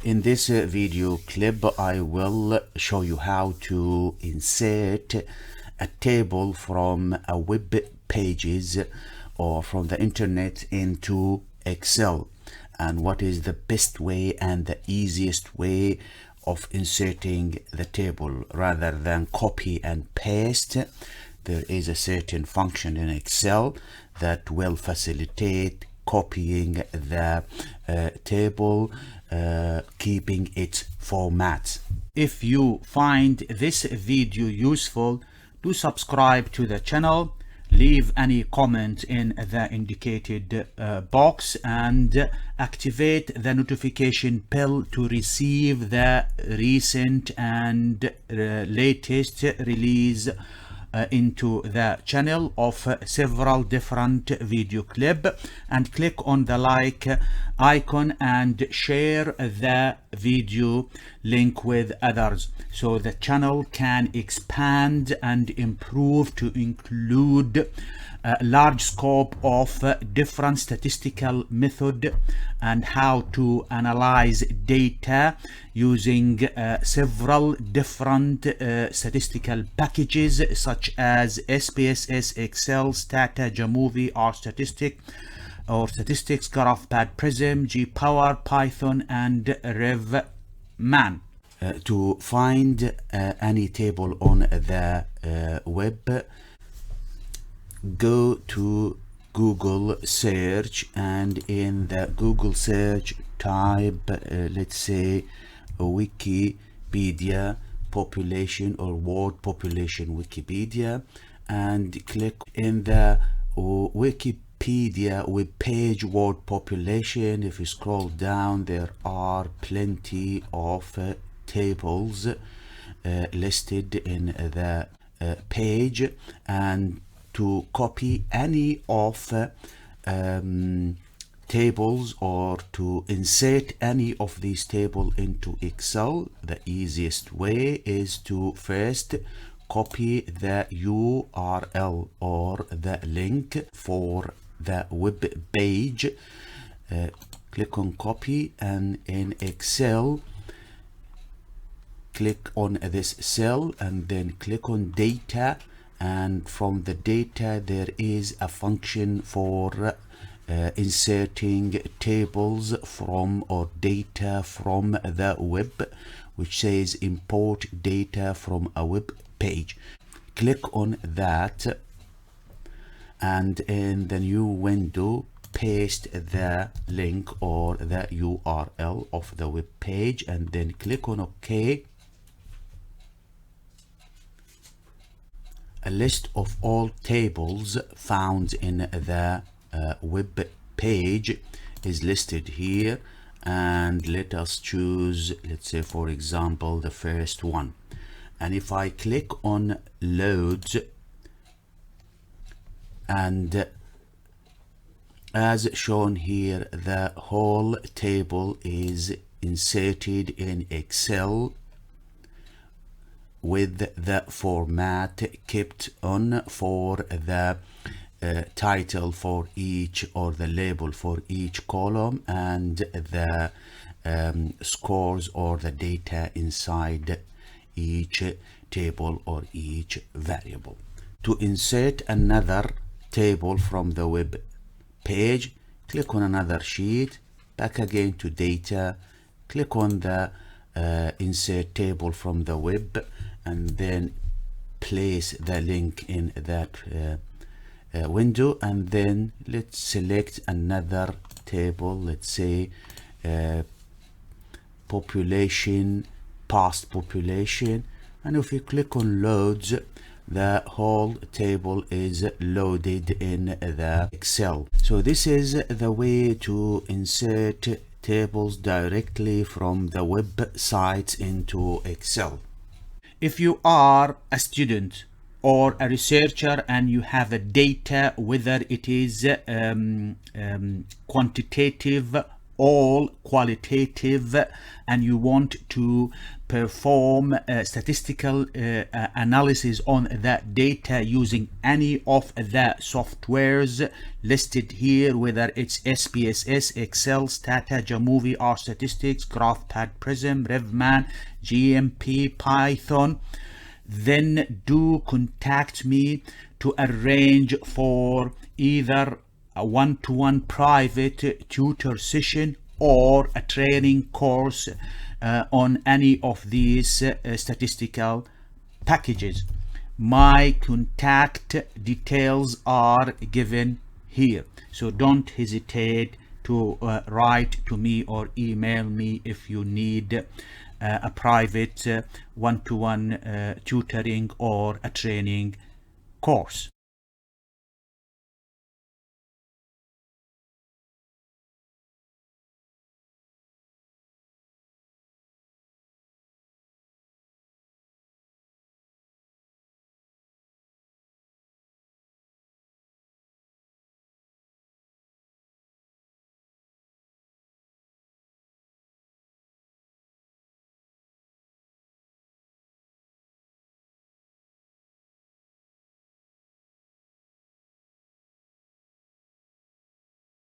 In this video clip, I will show you how to insert a table from a web pages or from the internet into Excel, and what is the best way and the easiest way of inserting the table rather than copy and paste. There is a certain function in Excel that will facilitate copying the table, keeping its format. If you find this video useful, do subscribe to the channel, leave any comment in the indicated box, and activate the notification bell to receive the recent and latest release into the channel of several different video clip, and click on the like icon and share the video link with others so the channel can expand and improve to include a large scope of different statistical method and how to analyze data using several different statistical packages such as SPSS, Excel, Stata, Jamovi, RStatistic or Statistics, GraphPad, Prism, GPower, Python, and RevMan. To find any table on the web, go to Google search, and in the Google search type let's say Wikipedia population or world population Wikipedia, and click in the Wikipedia web page world population. If you scroll down, there are plenty of tables listed in the page, and to copy any of tables or to insert any of these tables into Excel, the easiest way is to first copy the URL or the link for the web page. Click on copy, and in Excel click on this cell and then click on data, and from the data there is a function for inserting tables from or data from the web, which says import data from a web page. Click on that, and in the new window paste the link or the URL of the web page, and then click on OK. A list of all tables found in the web page is listed here, and let us choose, let's say for example, the first one. And if I click on loads, and as shown here, the whole table is inserted in Excel with the format kept on for the title for each, or the label for each column, and the scores or the data inside each table or each variable. To insert another table from the web page, click on another sheet, back again to data, click on the insert table from the web, and then place the link in that window, and then let's select another table, let's say population, past population, and if you click on loads, the whole table is loaded in the Excel. So this is the way to insert tables directly from the websites into Excel. If you are a student or a researcher and you have a data, whether it is quantitative all qualitative and you want to perform statistical analysis on that data using any of the softwares listed here, whether it's SPSS, Excel, Stata, Jamovi, R-Statistics, GraphPad, Prism, RevMan, GMP, Python, then do contact me to arrange for either a one-to-one private tutor session or a training course on any of these statistical packages. My contact details are given here, so don't hesitate to write to me or email me if you need a private one-to-one tutoring or a training course.